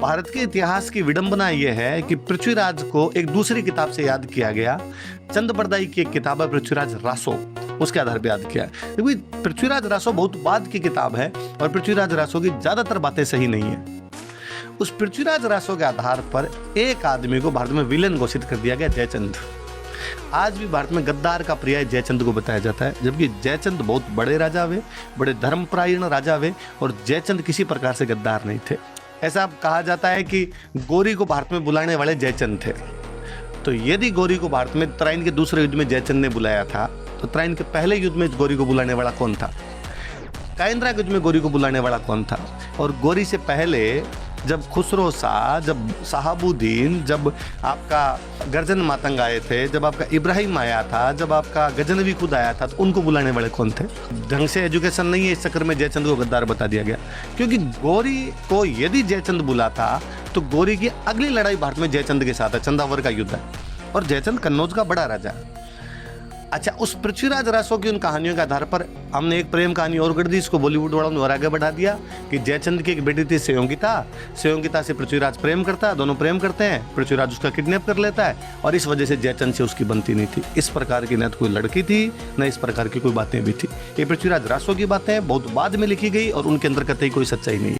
भारत के इतिहास की विडंबना यह है कि पृथ्वीराज को एक दूसरी किताब से याद किया गया। चंद बरदाई की एक किताब है पृथ्वीराज रासो, उसके आधार पर याद किया। क्योंकि पृथ्वीराज रासो बहुत बाद की किताब है और पृथ्वीराज रासो की ज्यादातर बातें सही नहीं है। उस पृथ्वीराज रासो के आधार पर एक आदमी को भारत में विलेन घोषित कर दिया गया, जयचंद। आज भी भारत में गद्दार का पर्याय जयचंद को बताया जाता है, जबकि जयचंद बहुत बड़े राजा हुए, बड़े धर्मपरायण राजा हुए और जयचंद किसी प्रकार से गद्दार नहीं थे। ऐसा कहा जाता है कि गौरी को भारत में बुलाने वाले जयचंद थे। तो यदि गौरी को भारत में तराइन के दूसरे युद्ध में जयचंद ने बुलाया था, तो तराइन के पहले युद्ध में गौरी को बुलाने वाला कौन था? कायंद्रा के युद्ध में गौरी को बुलाने वाला कौन था? और गौरी से पहले जब खुसरो शाह, जब शहाबुद्दीन, जब आपका गर्जन मातंग आए थे, जब आपका इब्राहिम आया था, जब आपका गजनवी खुद आया था, तो उनको बुलाने वाले कौन थे? ढंग से एजुकेशन नहीं है, इस चक्कर में जयचंद को गद्दार बता दिया गया। क्योंकि गौरी को यदि जयचंद बुलाता तो गौरी की अगली लड़ाई भारत में जयचंद के साथ है, चंदावर का युद्ध है, और जयचंद कन्नौज का बड़ा राजा है। अच्छा, उस पृथ्वीराज रासो की उन कहानियों के आधार पर हमने एक प्रेम कहानी और गढ़ दी, इसको बॉलीवुड वालों ने और आगे बढ़ा दिया कि जयचंद की एक बेटी थी सेयोंगिता से पृथ्वीराज प्रेम करता है, दोनों प्रेम करते हैं, पृथ्वीराज उसका किडनैप कर लेता है और इस वजह से जयचंद से उसकी बनती नहीं थी। इस प्रकार की न तो कोई लड़की थी, न इस प्रकार की कोई बातें भी थी। ये पृथ्वीराज रासो की बातें बहुत बाद में लिखी गई और उनके अंदर कतई कोई सच्चाई नहीं।